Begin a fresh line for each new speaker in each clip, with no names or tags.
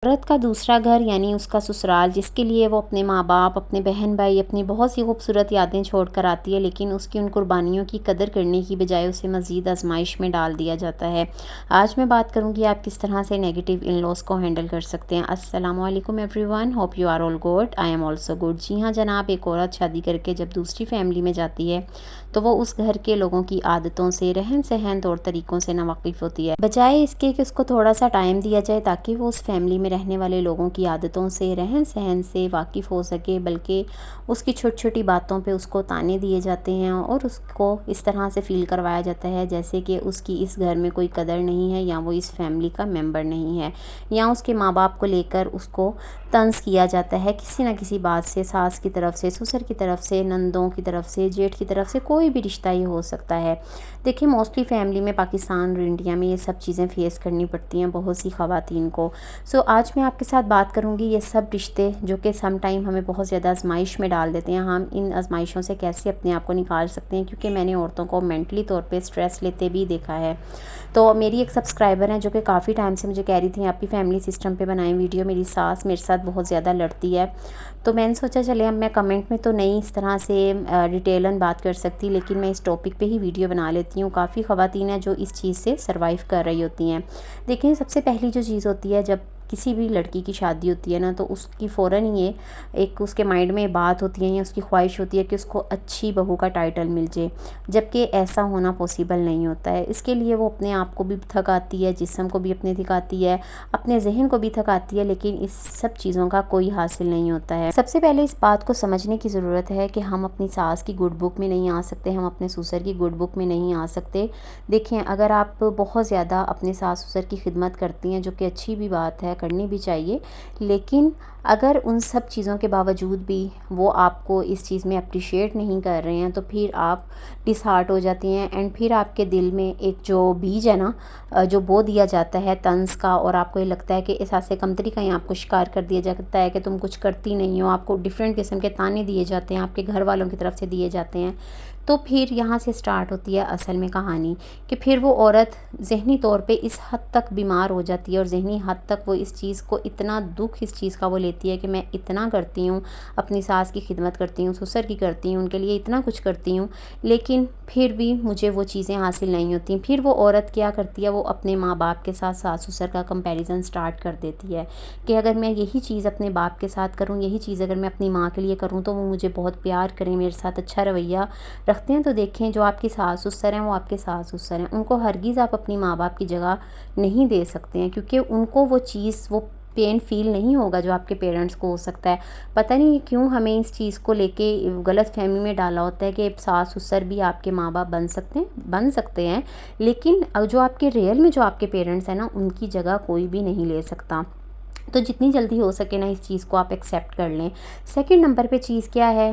औरत का दूसरा घर यानी उसका ससुराल, जिसके लिए वो अपने माँ बाप, अपने बहन भाई, अपनी बहुत सी खूबसूरत यादें छोड़ कर आती है, लेकिन उसकी उन कुर्बानियों की कदर करने की बजाय उसे मज़ीद आजमाइश में डाल दिया जाता है। आज मैं बात करूँगी आप किस तरह से नेगेटिव इन लॉज़ को हैंडल कर सकते हैं। अस्सलाम वालेकुम everyone, hope you are all good, I am also good. जी हाँ जनाब, एक औरत शादी करके जब दूसरी फैमिली में जाती है तो वो उस घर के लोगों की आदतों से, रहन सहन, तौर तरीक़ों से नावाकिफ़ होती है। बजाय इसके कि उसको थोड़ा सा टाइम दिया जाए ताकि वो उस फैमिली में रहने वाले लोगों की आदतों से, रहन सहन से वाकिफ़ हो सके, बल्कि उसकी छोटी छोटी बातों पे उसको ताने दिए जाते हैं और उसको इस तरह से फ़ील करवाया जाता है जैसे कि उसकी इस घर में कोई कदर नहीं है, या वो इस फैमिली का मेंबर नहीं है, या उसके माँ बाप को लेकर उसको तंज़ किया जाता है किसी न किसी बात से। सास की तरफ से, ससुर की तरफ से, नंदों की तरफ से, जेठ की तरफ से, कोई भी रिश्ता ये हो सकता है। देखिए मोस्टली फैमिली में, पाकिस्तान और इंडिया में ये सब चीज़ें फेस करनी पड़ती हैं बहुत सी ख़वातीन को। सो आज मैं आपके साथ बात करूँगी ये सब रिश्ते जो कि सम टाइम हमें बहुत ज़्यादा आजमाइश में डाल देते हैं, हम इन आजमाइशों से कैसे अपने आप को निकाल सकते हैं, क्योंकि मैंने औरतों को मेंटली तौर पे स्ट्रेस लेते भी देखा है। तो मेरी एक सब्सक्राइबर हैं जो कि काफ़ी टाइम से मुझे कह रही थी आपकी फैमिली सिस्टम पे बनाएं वीडियो, मेरी सास मेरे साथ बहुत ज़्यादा लड़ती है। तो मैंने सोचा चले अब मैं कमेंट में तो नहीं इस तरह से डिटेलन बात कर सकती, लेकिन मैं इस टॉपिक पे ही वीडियो बना लेती हूँ। काफ़ी ख़वातीन हैं जो इस चीज़ से सर्वाइव कर रही होती हैं। देखिए सबसे पहली जो चीज़ होती है, जब किसी भी लड़की की शादी होती है ना, तो उसकी फ़ौरन ये एक उसके माइंड में बात होती है या उसकी ख्वाहिश होती है कि उसको अच्छी बहू का टाइटल मिल जाए, जबकि ऐसा होना पॉसिबल नहीं होता है। इसके लिए वो अपने आप को भी थकाती है, जिस्म को भी अपने थकाती है, अपने जहन को भी थकाती है, लेकिन इस सब चीज़ों का कोई हासिल नहीं होता है। सबसे पहले इस बात को समझने की ज़रूरत है कि हम अपनी सास की गुड बुक में नहीं आ सकते, हम अपने ससुर की गुड बुक में नहीं आ सकते। देखें अगर आप बहुत ज़्यादा अपने सास ससुर की खिदमत करती हैं, जो कि अच्छी भी बात है, करनी भी चाहिए, लेकिन अगर उन सब चीज़ों के बावजूद भी वो आपको इस चीज़ में अप्रिशिएट नहीं कर रहे हैं, तो फिर आप डिसहार्ट हो जाती हैं एंड फिर आपके दिल में एक जो बीज है ना, जो बो दिया जाता है तंज़ का, और आपको ये लगता है कि एहसास कमतरी का ही आपको शिकार कर दिया जाता है कि तुम कुछ करती नहीं हो, आपको डिफरेंट किस्म के ताने दिए जाते हैं, आपके घर वालों की तरफ से दिए जाते हैं। तो फिर यहाँ से स्टार्ट होती है असल में कहानी, कि फिर वो औरत ज़हनी तौर पे इस हद तक बीमार हो जाती है और ज़हनी हद तक वो इस चीज़ को, इतना दुख इस चीज़ का वो लेती है कि मैं इतना करती हूँ, अपनी सास की खिदमत करती हूँ, ससुर की करती हूँ, उनके लिए इतना कुछ करती हूँ, लेकिन फिर भी मुझे वो चीज़ें हासिल नहीं होती। फिर वो औरत क्या करती है, वो अपने माँ बाप के साथ सास ससुर का कंपैरिजन स्टार्ट कर देती है कि अगर मैं यही चीज़ अपने बाप के साथ करूँ, यही चीज़ अगर मैं अपनी माँ के लिए करूँ, तो वो मुझे बहुत प्यार करें, मेरे साथ अच्छा रवैया रखते हैं। तो देखें जो आपकी सास ससुर हैं वो आपके सास ससुर हैं, उनको हरगिज़ आप अपनी माँ बाप की जगह नहीं दे सकते हैं, क्योंकि उनको वो चीज़, वो पेन फील नहीं होगा जो आपके पेरेंट्स को हो सकता है। पता नहीं क्यों हमें इस चीज़ को लेके गलत फहमी में डाला होता है कि सास ससुर भी आपके माँ बाप बन सकते हैं, लेकिन जो आपके रियल में जो आपके पेरेंट्स हैं ना, उनकी जगह कोई भी नहीं ले सकता। तो जितनी जल्दी हो सके ना इस चीज़ को आप एक्सेप्ट कर लें। सेकंड नंबर पे चीज़ क्या है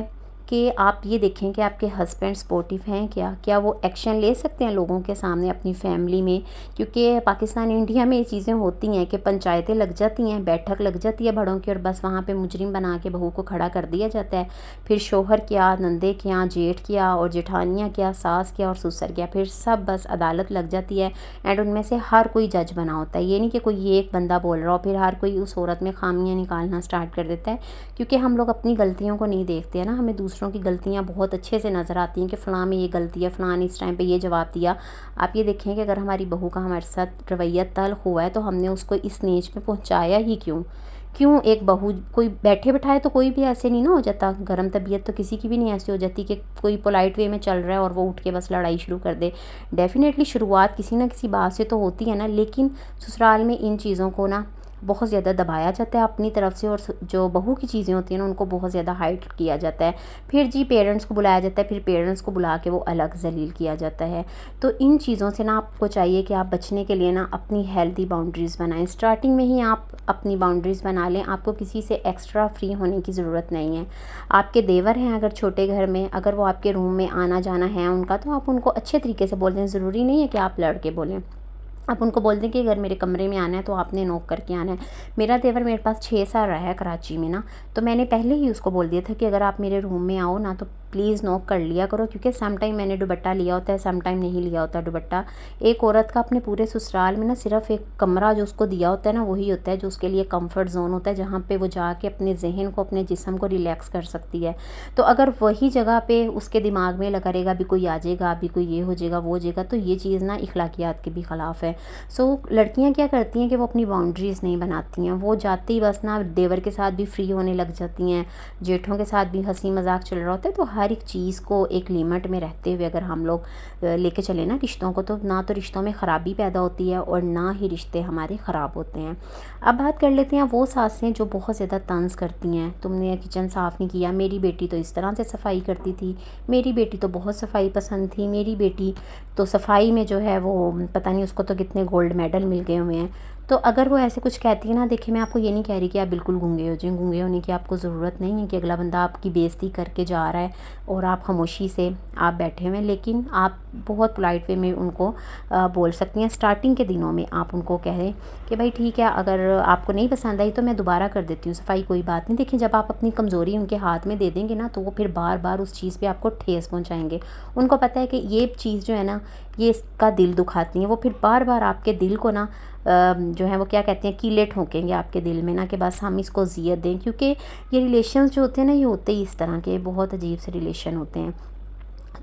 कि आप ये देखें कि आपके हस्बैंड सपोर्टिव हैं क्या वो एक्शन ले सकते हैं लोगों के सामने, अपनी फैमिली में, क्योंकि पाकिस्तान इंडिया में ये चीज़ें होती हैं कि पंचायतें लग जाती हैं, बैठक लग जाती है बड़ों की, और बस वहाँ पे मुजरिम बना के बहू को खड़ा कर दिया जाता है। फिर शोहर क्या, नंदे क्या, जेठ क्या, और जेठानियाँ क्या, सास क्या और ससुर क्या, फिर सब बस अदालत लग जाती है एंड उनमें से हर कोई जज बना होता है। ये नहीं कि कोई एक बंदा बोल रहा हो, फिर हर कोई उस औरत में खामियाँ निकालना स्टार्ट कर देता है, क्योंकि हम लोग अपनी गलतियों को नहीं देखते हैं ना, हमें दूसरों की गलतियां बहुत अच्छे से नज़र आती हैं कि फ़लाँ में ये गलती है, फ़लाँ ने इस टाइम पे ये जवाब दिया। आप ये देखें कि अगर हमारी बहू का हमारे साथ रवैया तल्ख़ हुआ है, तो हमने उसको इस स्टेज पे पहुंचाया ही क्यों एक बहू, कोई बैठे बिठाए तो कोई भी ऐसे नहीं ना हो जाता, गर्म तबीयत तो किसी की भी नहीं ऐसी हो जाती कि कोई पोलाइट वे में चल रहा है और वो उठ के बस लड़ाई शुरू कर दे। डेफ़िनेटली शुरुआत किसी ना किसी बात से तो होती है ना, लेकिन ससुराल में इन चीज़ों को ना बहुत ज़्यादा दबाया जाता है अपनी तरफ से, और जो बहू की चीज़ें होती हैं ना, उनको बहुत ज़्यादा हाइड किया जाता है। फिर जी पेरेंट्स को बुलाया जाता है, फिर पेरेंट्स को बुला के वो अलग जलील किया जाता है। तो इन चीज़ों से ना आपको चाहिए कि आप बचने के लिए ना अपनी हेल्दी बाउंड्रीज़ बनाएं। स्टार्टिंग में ही आप अपनी बाउंड्रीज़ बना लें, आपको किसी से एक्स्ट्रा फ्री होने की ज़रूरत नहीं है। आपके देवर हैं अगर छोटे घर में, अगर वो आपके रूम में आना जाना है उनका, तो आप उनको अच्छे तरीके से बोल दें, ज़रूरी नहीं है कि आप लड़ के बोलें। आप उनको बोल दें कि अगर मेरे कमरे में आना है तो आपने नॉक करके आना है। मेरा देवर मेरे पास 6 साल रहा है कराची में ना, तो मैंने पहले ही उसको बोल दिया था कि अगर आप मेरे रूम में आओ ना, तो प्लीज़ नोट कर लिया करो, क्योंकि सम टाइम मैंने दुपट्टा लिया होता है, सम टाइम नहीं लिया होता दुपट्टा। एक औरत का अपने पूरे ससुराल में ना सिर्फ एक कमरा जो उसको दिया होता है ना, वही होता है जो उसके लिए कंफर्ट जोन होता है, जहाँ पे वो जाके अपने जहन को, अपने जिस्म को रिलैक्स कर सकती है। तो अगर वही जगह पे उसके दिमाग में लगा रहेगा अभी कोई आ जाएगा, अभी कोई ये हो जाएगा वो हो जाएगा, तो ये चीज़ ना इखलाकियात के भी ख़िलाफ़ है। सो लड़कियाँ क्या करती हैं कि वो अपनी बाउंड्रीज़ नहीं बनाती हैं, वो जाते ही बस ना देवर के साथ भी फ्री होने लग जाती हैं, जेठों के साथ भी हंसी मजाक चल रहा होता है। तो हर एक चीज़ को एक लिमिट में रहते हुए अगर हम लोग लेके चले ना रिश्तों को, तो ना तो रिश्तों में ख़राबी पैदा होती है और ना ही रिश्ते हमारे ख़राब होते हैं। अब बात कर लेते हैं वो सासें जो बहुत ज़्यादा तंज़ करती हैं, तुमने किचन साफ़ नहीं किया, मेरी बेटी तो इस तरह से सफाई करती थी, मेरी बेटी तो बहुत सफाई पसंद थी, मेरी बेटी तो सफाई में जो है वो पता नहीं उसको तो कितने गोल्ड मेडल मिल गए हुए हैं। तो अगर वो ऐसे कुछ कहती है ना, देखिए मैं आपको ये नहीं कह रही कि आप बिल्कुल गूंगे हो जाएं, गूंगे होने की आपको ज़रूरत नहीं है कि अगला बंदा आपकी बेइज्जती करके जा रहा है और आप खामोशी से आप बैठे हुए हैं, लेकिन आप बहुत पोलाइट वे में उनको बोल सकती हैं। स्टार्टिंग के दिनों में आप उनको कहें कि भाई ठीक है, अगर आपको नहीं पसंद आई तो मैं दोबारा कर देती हूँ सफाई, कोई बात नहीं। देखिए जब आप अपनी कमज़ोरी उनके हाथ में दे देंगे ना, तो वो फिर बार बार उस चीज़ पे आपको ठेस पहुँचाएंगे। उनको पता है कि ये चीज़ जो है ना, ये इसका दिल दुखाती है, वो फिर बार बार आपके दिल को ना जो है वो क्या कहते हैं, कीले ठोकेंगे आपके दिल में ना, कि बस हम इसको ज़ियत दें। क्योंकि ये रिलेशंस जो होते हैं ना, ये होते ही इस तरह के बहुत अजीब से रिलेशन होते हैं।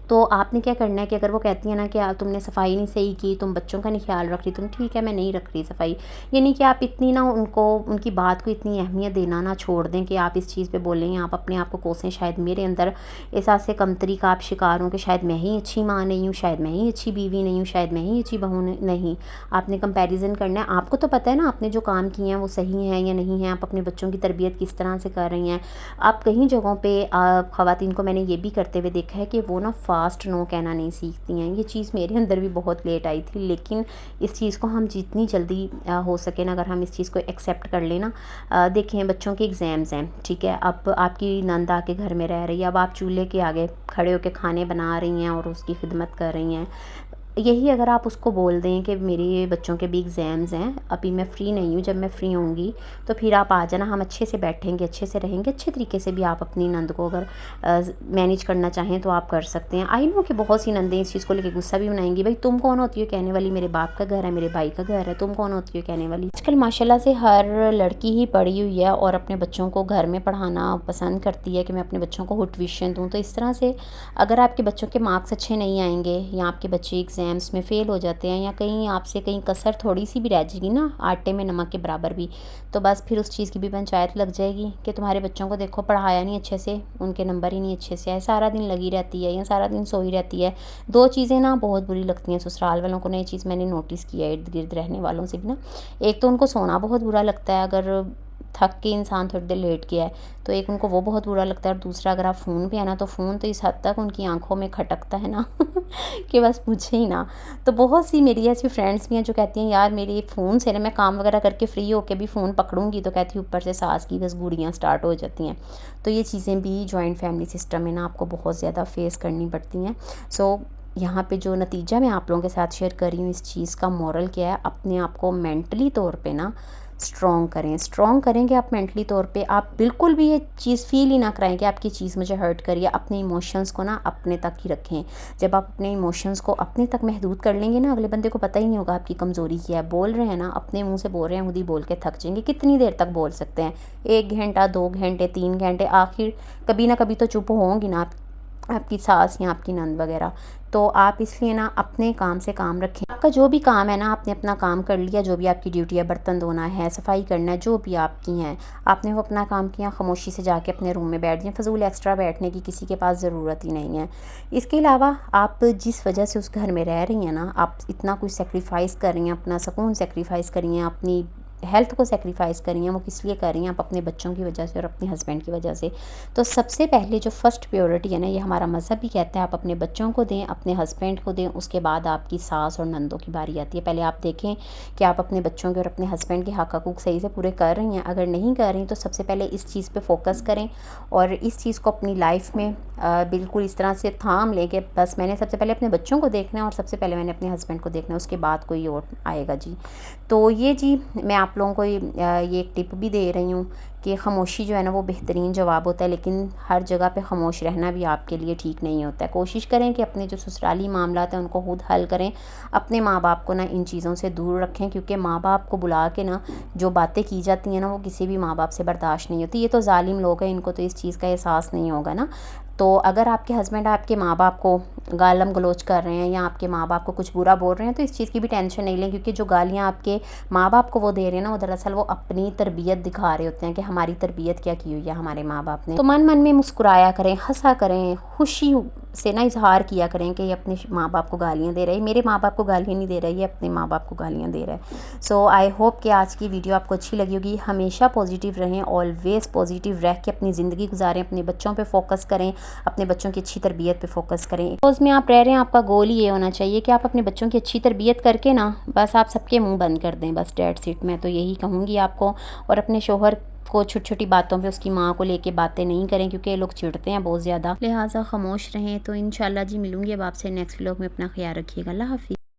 तो आपने क्या करना है कि अगर वो कहती है ना कि यार तुमने सफाई नहीं सही की, तुम बच्चों का नहीं ख्याल रख रही, तुम ठीक है मैं नहीं रख रही सफाई, ये नहीं कि आप इतनी ना उनको, उनकी बात को इतनी अहमियत देना ना छोड़ दें कि आप इस चीज़ पे बोलें, आप अपने आप को कोसें शायद मेरे अंदर एहसास कमतरी का आप शिकार हों कि शायद मैं ही अच्छी माँ नहीं हूँ, शायद मैं ही अच्छी बीवी नहीं हूँ, शायद मैं ही अच्छी बहू नहीं। आपने कंपैरिजन करना है, आपको तो पता है ना आपने जो काम किए हैं वो सही हैं या नहीं हैं, आप अपने बच्चों की तरबियत किस तरह से कर रही हैं। आप कहीं जगहों पर ख़वातीन को मैंने ये भी करते हुए देखा है कि वो ना फास्ट नो कहना नहीं सीखती हैं। ये चीज़ मेरे अंदर भी बहुत लेट आई थी, लेकिन इस चीज़ को हम जितनी जल्दी हो सके ना, अगर हम इस चीज़ को एक्सेप्ट कर लेना। देखें बच्चों के एग्ज़ाम्स हैं, ठीक है, अब आपकी नंद आके घर में रह रही है, अब आप चूल्हे के आगे खड़े होकर खाने बना रही हैं और उसकी खिदमत कर रही हैं। यही अगर आप उसको बोल दें कि मेरे बच्चों के भी एग्ज़ाम्स हैं, अभी मैं फ़्री नहीं हूँ, जब मैं फ़्री होंगी तो फिर आप आ जाना, हम अच्छे से बैठेंगे, अच्छे से रहेंगे, अच्छे तरीके से भी आप अपनी नंद को अगर मैनेज करना चाहें तो आप कर सकते हैं। आई नो कि बहुत सी नंदें इस चीज़ को लेकर गुस्सा भी बनाएंगी, भाई तुम कौन होती हो कहने वाली, मेरे बाप का घर है, मेरे भाई का घर है, तुम कौन होती हो कहने वाली। आजकल माशाल्लाह से हर लड़की ही पढ़ी हुई है और अपने बच्चों को घर में पढ़ाना पसंद करती है कि मैं अपने बच्चों को ट्यूशन दूँ। तो इस तरह से अगर आपके बच्चों के मार्क्स अच्छे नहीं आएंगे या आपके बच्चे एग्ज़ाम्स में फ़ेल हो जाते हैं या कहीं आपसे कहीं कसर थोड़ी सी भी रह जाएगी ना, आटे में नमक के बराबर भी, तो बस फिर उस चीज़ की भी पंचायत लग जाएगी कि तुम्हारे बच्चों को देखो पढ़ाया नहीं अच्छे से, उनके नंबर ही नहीं अच्छे से आए, सारा दिन लगी रहती है या सारा दिन सोई रहती है। दो चीज़ें ना बहुत बुरी लगती हैं ससुराल वालों को, नई चीज़ मैंने नोटिस किया है इर्द गिर्द रहने वालों से भी ना। एक तो उनको सोना बहुत बुरा लगता है, अगर थक के इंसान थोड़ी देर लेट गया है तो एक उनको वो बहुत बुरा लगता है, और दूसरा अगर आप फ़ोन पे है ना, तो फ़ोन तो इस हद तक उनकी आंखों में खटकता है ना कि बस पूछे ही ना। तो बहुत सी मेरी ऐसी फ्रेंड्स भी हैं जो कहती हैं यार मेरे फ़ोन से ना, मैं काम वगैरह करके फ्री होके भी फ़ोन पकड़ूंगी तो कहती ऊपर से सास की बस गुड़ियाँ स्टार्ट हो जाती हैं। तो ये चीज़ें भी जॉइंट फैमिली सिस्टम में ना आपको बहुत ज़्यादा फेस करनी पड़ती हैं। सो यहाँ पे जो नतीजा मैं आप लोगों के साथ शेयर कर रही हूँ, इस चीज़ का मोरल क्या है, अपने आप को मेंटली तौर पे ना स्ट्रॉन्ग करें। स्ट्रॉन्ग करेंगे आप मेंटली तौर पे, आप बिल्कुल भी ये चीज़ फील ही ना कराएं कि आपकी चीज़ मुझे हर्ट करिए। अपने इमोशंस को ना अपने तक ही रखें। जब आप अपने इमोशंस को अपने तक महदूद कर लेंगे ना, अगले बंदे को पता ही नहीं होगा आपकी कमज़ोरी क्या है। बोल रहे हैं ना, अपने मुँह से बोल रहे हैं, खुद ही बोल के थक जाएंगे। कितनी देर तक बोल सकते हैं, 1 घंटा 2 घंटे 3 घंटे, आखिर कभी ना कभी तो चुप होंगी ना आपकी सास या आपकी नंद वगैरह। तो आप इसलिए ना अपने काम से काम रखें। आपका जो भी काम है ना, आपने अपना काम कर लिया, जो भी आपकी ड्यूटी है, बर्तन धोना है, सफाई करना है, जो भी आपकी हैं, आपने वो अपना काम किया, खामोशी से जाके अपने रूम में बैठ जाएं। फजूल एक्स्ट्रा बैठने की किसी के पास ज़रूरत ही नहीं है। इसके अलावा आप जिस वजह से उस घर में रह रही हैं ना, आप इतना कुछ सेक्रीफाइस कर रही हैं, अपना सुकून सेक्रीफाइस कर रही हैं, अपनी हेल्थ को सेक्रीफाइस कर रही हैं, वो किस लिए कर रही हैं, आप अपने बच्चों की वजह से और अपने हस्बैंड की वजह से। तो सबसे पहले जो फर्स्ट प्रायोरिटी है ना, ये हमारा मज़हब भी कहता है, आप अपने बच्चों को दें, अपने हस्बैंड को दें, उसके बाद आपकी सास और नंदों की बारी आती है। पहले आप देखें कि आप अपने बच्चों के और अपने हस्बैंड के हक़ हकूक़ सही से पूरे कर रही हैं। अगर नहीं कर रही तो सबसे पहले इस चीज़ पर फोकस करें और इस चीज़ को अपनी लाइफ में बिल्कुल इस तरह से थाम लें कि बस मैंने सबसे पहले अपने बच्चों को देखना है और सबसे पहले मैंने अपने हस्बैंड को देखना है, उसके बाद कोई और आएगा जी। तो ये जी मैं आप आप लोगों को ये एक टिप भी दे रही हूँ कि ख़ामोशी जो है ना वो बेहतरीन जवाब होता है, लेकिन हर जगह पे ख़ामोश रहना भी आपके लिए ठीक नहीं होता है। कोशिश करें कि अपने जो ससुराली मामलात हैं उनको खुद हल करें, अपने माँ बाप को ना इन चीज़ों से दूर रखें, क्योंकि माँ बाप को बुला के ना जो बातें की जाती हैं ना वो किसी भी माँ बाप से बर्दाश्त नहीं होती। ये तो जालिम लोग हैं, इनको तो इस चीज़ का एहसास नहीं होगा ना। तो अगर आपके हस्बैंड आपके माँ बाप को गालम गलोच कर रहे हैं या आपके माँ बाप को कुछ बुरा बोल रहे हैं, तो इस चीज़ की भी टेंशन नहीं लें, क्योंकि जो गालियाँ आपके माँ बाप को वो दे रहे हैं ना, वो दरअसल वो अपनी तरबियत दिखा रहे होते हैं कि हमारी तरबियत क्या की हुई है हमारे माँ बाप ने। तो मन मन में मुस्कुराया करें, हंसा करें, खुशी से ना इजहार किया करें कि ये अपने माँ बाप को गालियाँ दे रहे हैं, मेरे माँ बाप को गालियाँ नहीं दे रही, ये अपने माँ बाप को गालियाँ दे रहा है। सो आई होप कि आज की वीडियो आपको अच्छी लगी होगी। हमेशा पॉजिटिव रहें, ऑलवेज़ पॉजिटिव रह के अपनी ज़िंदगी गुजारें, अपने बच्चों पे फोकस करें, अपने बच्चों की अच्छी तरबियत पे फोकस करें। रोज़ में आप रह रहे हैं, आपका गोल ये होना चाहिए कि आप अपने बच्चों की अच्छी तरबियत करके ना बस आप सबके मुंह बंद कर दें, बस डेट्स इट। मैं तो यही कहूँगी आपको। और अपने शोहर को छोटी छोटी बातों पे उसकी माँ को लेके बातें नहीं करें, क्योंकि ये लोग चिढ़ते हैं बहुत ज़्यादा, लिहाजा खामोश रहें। तो इंशाल्लाह जी मिलूँगी अब आपसे नेक्स्ट व्लॉग में। अपना ख्याल रखिएगा। अल्लाह हाफ़िज़।